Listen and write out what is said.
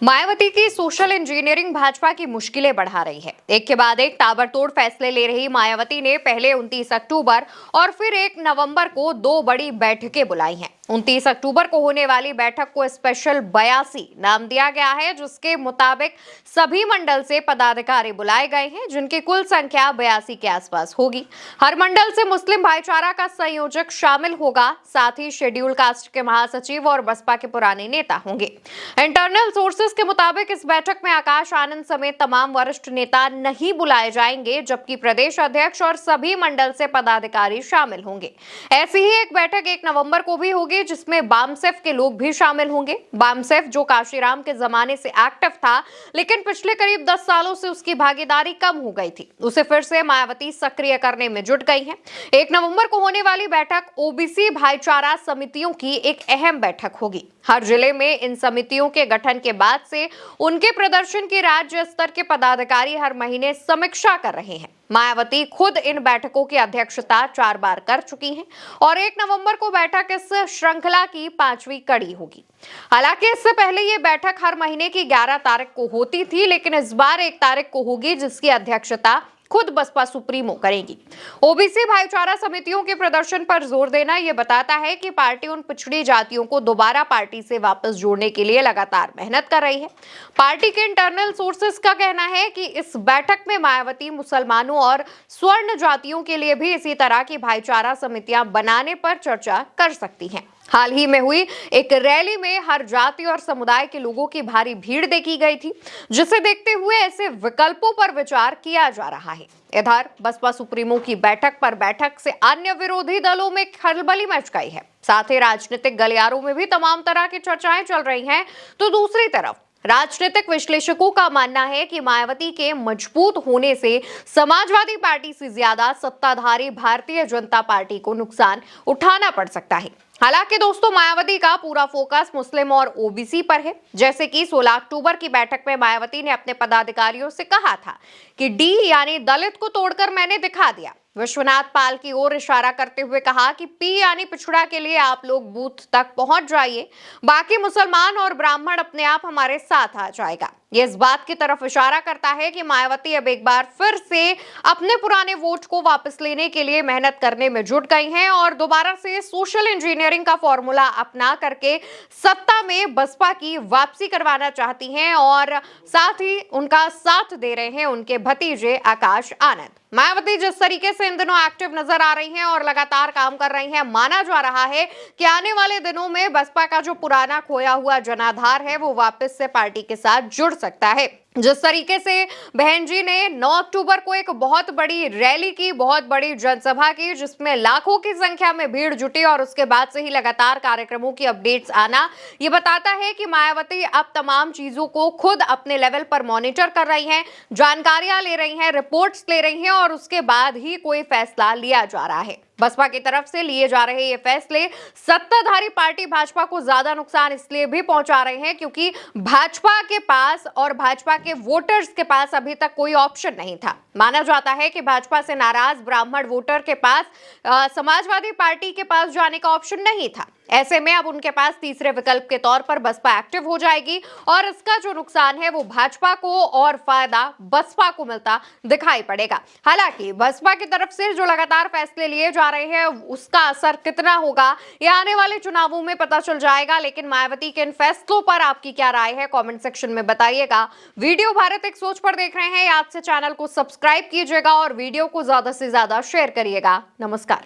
मायावती की social engineering Bhajpa की मुश्किलें बढ़ा रही है। एक के बाद एक ताबड़तोड़ फैसले ले रही मायावती ने पहले 29 अक्टूबर और फिर 1 नवंबर को दो बड़ी बैठकें बुलाई हैं। 29 अक्टूबर को होने वाली बैठक को स्पेशल 82 नाम दिया गया है, जिसके मुताबिक सभी मंडल से पदाधिकारी बुलाए गए हैं, जिनकी कुल संख्या 82 के आसपास होगी। हर मंडल से मुस्लिम भाईचारा का संयोजक शामिल होगा, साथ ही शेड्यूल कास्ट के महासचिव और बसपा के पुराने नेता होंगे। इंटरनल सोर्सेस के मुताबिक इस बैठक में आकाश आनंद समेत तमाम वरिष्ठ नेता नहीं बुलाए जाएंगे, जबकि प्रदेश अध्यक्ष और सभी मंडल से पदाधिकारी शामिल होंगे। ऐसी ही एक बैठक 1 नवंबर को भी होगी, जिसमें बामसेफ के लोग भी शामिल होंगे। बामसेफ जो काशीराम के जमाने से एक्टिव था, लेकिन पिछले करीब 10 सालों से उसकी भागीदारी कम हो गई थी, उसे फिर से मायावती सक्रिय करने में जुट गई है। 1 नवंबर को होने वाली बैठक ओबीसी भाईचारा समितियों की एक अहम बैठक होगी। हर जिले में इन समितियों के गठन के बाद से उनके प्रदर्शन की राज्य स्तर के पदाधिकारी हर महीने समीक्षा कर रहे हैं। मायावती खुद इन बैठकों की अध्यक्षता 4 बार कर चुकी हैं और 1 नवंबर को बैठक इस श्रृंखला की 5वीं कड़ी होगी। हालांकि इससे पहले ये बैठक हर महीने की 11 तारीख को होती थी, लेकिन इस बार 1 तारीख को होगी, जिसकी अध्यक्षता खुद बसपा सुप्रीमो करेगी। ओबीसी भाईचारा समितियों के प्रदर्शन पर जोर देना यह बताता है कि पार्टी उन पिछड़ी जातियों को दोबारा पार्टी से वापस जोड़ने के लिए लगातार मेहनत कर रही है। पार्टी के इंटरनल सोर्सेस का कहना है कि इस बैठक में मायावती मुसलमानों और स्वर्ण जातियों के लिए भी इसी तरह की भाईचारा समितियां बनाने पर चर्चा कर सकती हैं। हाल ही में हुई एक रैली में हर जाति और समुदाय के लोगों की भारी भीड़ देखी गई थी, जिसे देखते हुए ऐसे विकल्पों पर विचार किया जा रहा है। इधर बसपा सुप्रीमो की बैठक पर बैठक से अन्य विरोधी दलों में खलबली मच गई है। साथ ही राजनीतिक गलियारों में भी तमाम तरह की चर्चाएं चल रही हैं, तो दूसरी तरफ राजनीतिक विश्लेषकों का मानना है कि मायावती के मजबूत होने से समाजवादी पार्टी से ज्यादा सत्ताधारी भारतीय जनता पार्टी को नुकसान उठाना पड़ सकता है। हालांकि दोस्तों, मायावती का पूरा फोकस मुस्लिम और ओबीसी पर है। जैसे कि 16 अक्टूबर की बैठक में मायावती ने अपने पदाधिकारियों से कहा था कि डी यानी दलित को तोड़कर मैंने दिखा दिया। विश्वनाथ पाल की ओर इशारा करते हुए कहा कि पी यानी पिछड़ा के लिए आप लोग बूथ तक पहुंच जाइए, बाकी मुसलमान और ब्राह्मण अपने आप हमारे साथ आ जाएगा। ये इस बात की तरफ इशारा करता है कि मायावती अब एक बार फिर से अपने पुराने वोट को वापस लेने के लिए मेहनत करने में जुट गई हैं और दोबारा से सोशल इंजीनियरिंग का फॉर्मूला अपना करके सत्ता में बसपा की वापसी करवाना चाहती हैं और साथ ही उनका साथ दे रहे हैं उनके भतीजे आकाश आनंद। मायावती जिस तरीके से इन दिनों एक्टिव नजर आ रही हैं और लगातार काम कर रही हैं, माना जा रहा है कि आने वाले दिनों में बसपा का जो पुराना खोया हुआ जनाधार है वो वापस से पार्टी के साथ जुड़ सकता है। जिस तरीके से बहन जी ने 9 अक्टूबर को एक बहुत बड़ी रैली की, बहुत बड़ी जनसभा की, जिसमें लाखों की संख्या में भीड़ जुटी और उसके बाद से ही लगातार कार्यक्रमों की अपडेट्स आना ये बताता है कि मायावती अब तमाम चीजों को खुद अपने लेवल पर मॉनिटर कर रही हैं, जानकारियां ले रही हैं, रिपोर्ट्स ले रही हैं और उसके बाद ही कोई फैसला लिया जा रहा है। बसपा की तरफ से लिए जा रहे ये फैसले सत्ताधारी पार्टी भाजपा को ज्यादा नुकसान इसलिए भी पहुंचा रहे हैं क्योंकि भाजपा के पास और भाजपा के वोटर्स के पास अभी तक कोई ऑप्शन नहीं था। माना जाता है कि भाजपा से नाराज ब्राह्मण वोटर के पास समाजवादी पार्टी के पास जाने का ऑप्शन नहीं था। ऐसे में अब उनके पास तीसरे विकल्प के तौर पर बसपा एक्टिव हो जाएगी और इसका जो नुकसान है वो भाजपा को और फायदा बसपा को मिलता दिखाई पड़ेगा। हालांकि बसपा की तरफ से जो लगातार फैसले लिए जा रहे हैं उसका असर कितना होगा यह आने वाले चुनावों में पता चल जाएगा। लेकिन मायावती के इन फैसलों पर आपकी क्या राय है, कमेंट सेक्शन में बताइएगा। वीडियो भारत एक सोच पर देख रहे हैं, याद से चैनल को सब्सक्राइब कीजिएगा और वीडियो को ज्यादा से ज्यादा शेयर करिएगा। नमस्कार।